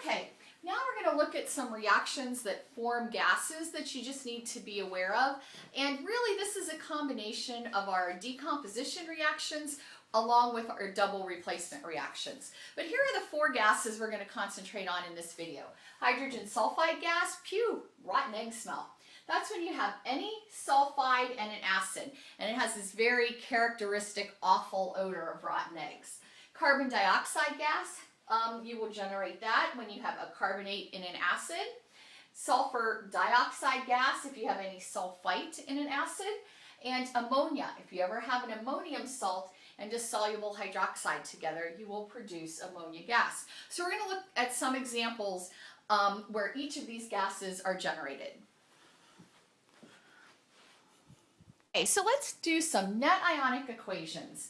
Okay, now we're going to look at some reactions that form gases that you just need to be aware of. And really this is a combination of our decomposition reactions along with our double replacement reactions. But here are the four gases we're going to concentrate on in this video. Hydrogen sulfide gas, phew, rotten egg smell. That's when you have any sulfide and an acid, and it has this very characteristic awful odor of rotten eggs. Carbon dioxide gas, you will generate that when you have a carbonate in an acid. Sulfur dioxide gas if you have any sulfite in an acid. And ammonia, if you ever have an ammonium salt and dissoluble hydroxide together, you will produce ammonia gas. So we're going to look at some examples where each of these gases are generated. Okay, so let's do some net ionic equations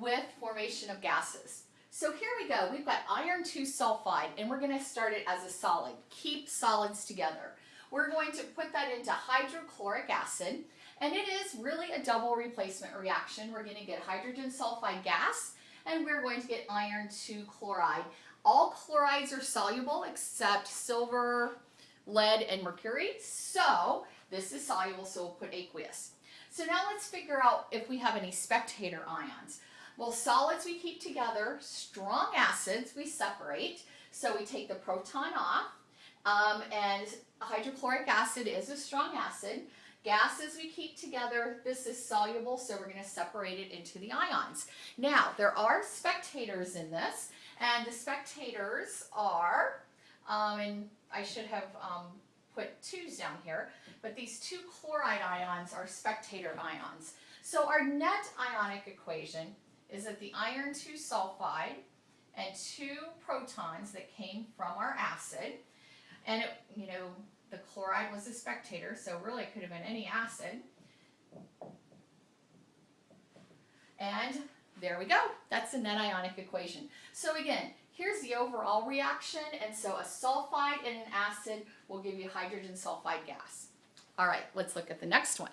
with formation of gases. So here we go. We've got iron 2 sulfide, and we're going to start it as a solid. Keep solids together. We're going to put that into hydrochloric acid, and it is really a double replacement reaction. We're going to get hydrogen sulfide gas, and we're going to get iron 2 chloride. All chlorides are soluble except silver, lead, and mercury. So this is soluble, so we'll put aqueous. So now let's figure out if we have any spectator ions. Well, solids we keep together, strong acids we separate. So we take the proton off, and hydrochloric acid is a strong acid. Gases we keep together, this is soluble, so we're going to separate it into the ions. Now, there are spectators in this, and the spectators are, and I should have put 2's down here, but these 2 chloride ions are spectator ions. So our net ionic equation is that the iron 2 sulfide and 2 protons that came from our acid, and the chloride was a spectator, so really it could have been any acid. And there we go. That's the net ionic equation. So again, here's the overall reaction, and so a sulfide and an acid will give you hydrogen sulfide gas. All right, let's look at the next one.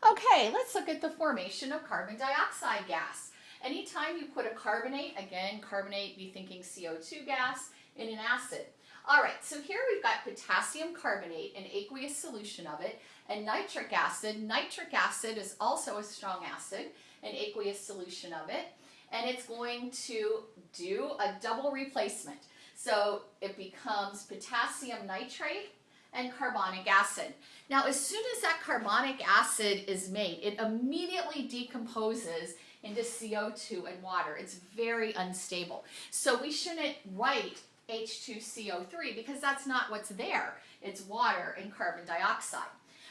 Okay, let's look at the formation of carbon dioxide gas. Anytime you put a carbonate, again, carbonate, be thinking CO2 gas, in an acid. All right, so here we've got potassium carbonate, an aqueous solution of it, and nitric acid. Nitric acid is also a strong acid, an aqueous solution of it, and it's going to do a double replacement. So it becomes potassium nitrate and carbonic acid. Now, as soon as that carbonic acid is made, it immediately decomposes into CO2 and water. It's very unstable. So we shouldn't write H2CO3 because that's not what's there. It's water and carbon dioxide.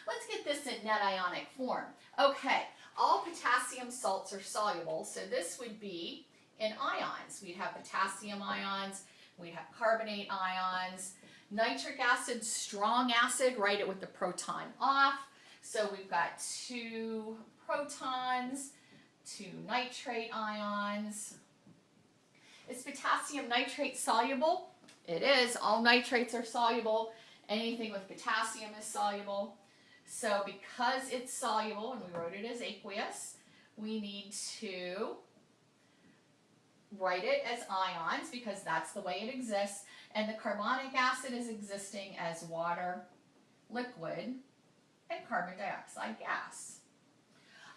Let's get this in net ionic form. Okay, all potassium salts are soluble, so this would be in ions. We'd have potassium ions, we'd have carbonate ions. Nitric acid, strong acid, write it with the proton off. So we've got 2 protons, 2 nitrate ions. Is potassium nitrate soluble? It is. All nitrates are soluble. Anything with potassium is soluble. So because it's soluble, and we wrote it as aqueous, we need to write it as ions because that's the way it exists. And the carbonic acid is existing as water, liquid, and carbon dioxide gas.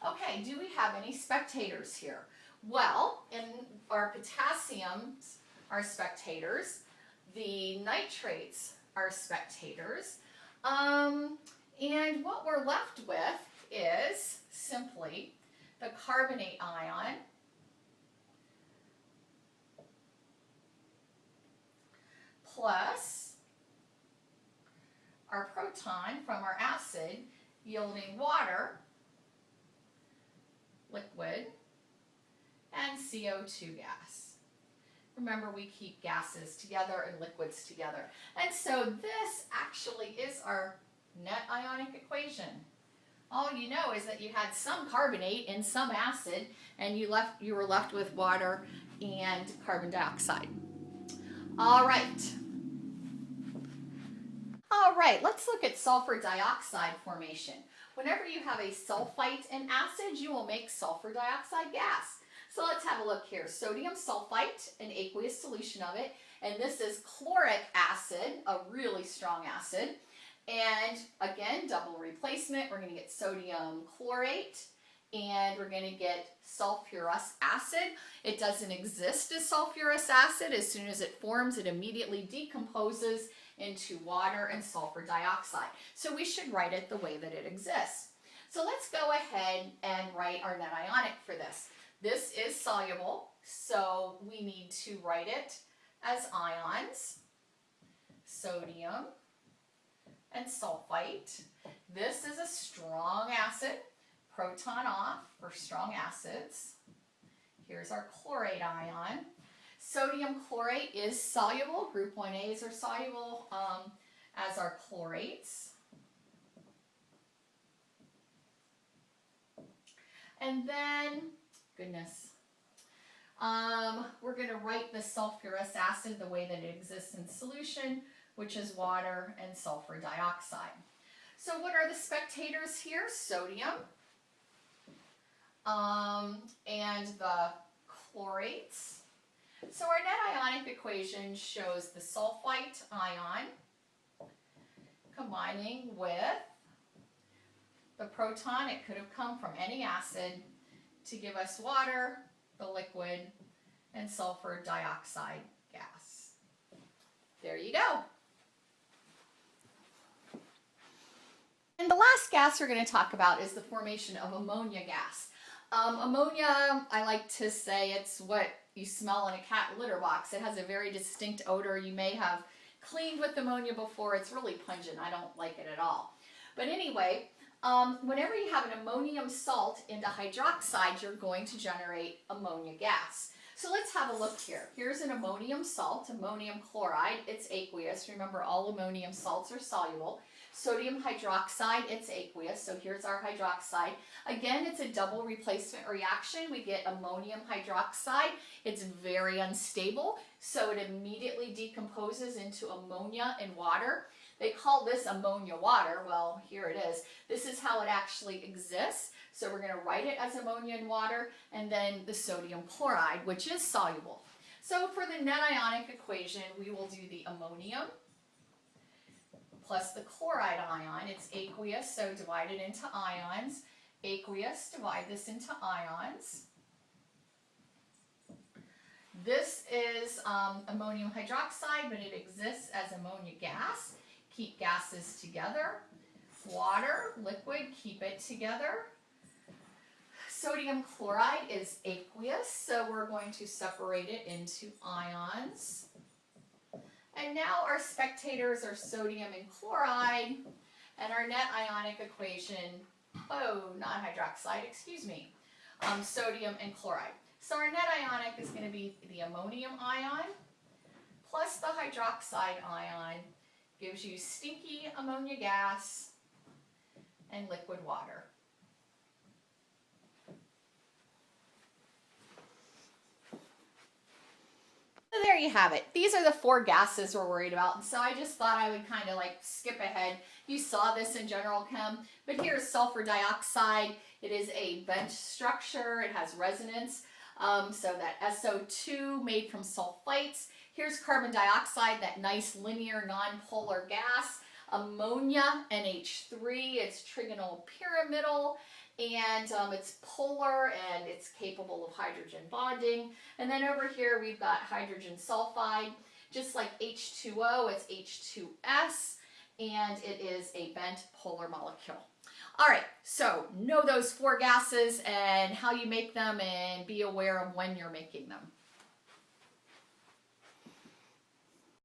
Okay, do we have any spectators here? Well, in our potassiums are spectators, the nitrates are spectators, and what we're left with is simply the carbonate ion plus our proton from our acid yielding water, liquid, and CO2 gas. Remember, we keep gases together and liquids together. And so this actually is our net ionic equation. All you know is that you had some carbonate and some acid, and you were left with water and carbon dioxide. All right. All right, let's look at sulfur dioxide formation. Whenever you have a sulfite and acid, you will make sulfur dioxide gas. So let's have a look here. Sodium sulfite, an aqueous solution of it, and this is chloric acid, a really strong acid. And again, double replacement, we're going to get sodium chlorate, and we're going to get sulfurous acid. It doesn't exist as sulfurous acid. As soon as it forms, it immediately decomposes into water and sulfur dioxide. So we should write it the way that it exists. So let's go ahead and write our net ionic for this. This is soluble, so we need to write it as ions, sodium and sulfite. This is a strong acid, proton off for strong acids. Here's our chlorate ion. Sodium chlorate is soluble. Group 1As are soluble as are chlorates. And then, goodness, we're going to write the sulfurous acid the way that it exists in solution, which is water and sulfur dioxide. So what are the spectators here? Sodium and the chlorates. So our net ionic equation shows the sulfite ion combining with the proton. It could have come from any acid to give us water, the liquid, and sulfur dioxide gas. There you go. And the last gas we're going to talk about is the formation of ammonia gas. Ammonia, I like to say it's what you smell in a cat litter box. It has a very distinct odor. You may have cleaned with ammonia before. It's really pungent. I don't like it at all. But anyway, whenever you have an ammonium salt into hydroxide, you're going to generate ammonia gas. So let's have a look here. Here's an ammonium salt, ammonium chloride. It's aqueous. Remember, all ammonium salts are soluble. Sodium hydroxide, it's aqueous. So here's our hydroxide. Again, it's a double replacement reaction. We get ammonium hydroxide. It's very unstable, so it immediately decomposes into ammonia and water. They call this ammonia water. Well, here it is. This is how it actually exists. So we're going to write it as ammonia and water, and then the sodium chloride, which is soluble. So for the net ionic equation, we will do the ammonium plus the chloride ion. It's aqueous, so divide it into ions. Aqueous, divide this into ions. This is ammonium hydroxide, but it exists as ammonia gas. Keep gases together. Water, liquid, keep it together. Sodium chloride is aqueous, so we're going to separate it into ions. And now our spectators are sodium and chloride, and our net ionic equation, not hydroxide, excuse me, sodium and chloride. So our net ionic is going to be the ammonium ion plus the hydroxide ion, gives you stinky ammonia gas and liquid water. So there you have it. These are the four gases we're worried about. And so I just thought I would kind of like skip ahead. You saw this in general chem, but here's sulfur dioxide. It is a bench structure. It has resonance. So that SO2 made from sulfites. Here's carbon dioxide, that nice linear nonpolar gas. Ammonia, NH3, it's trigonal pyramidal, and it's polar and it's capable of hydrogen bonding. And then over here we've got hydrogen sulfide, just like H2O, it's H2S, and it is a bent polar molecule. All right, so know those four gases and how you make them, and be aware of when you're making them.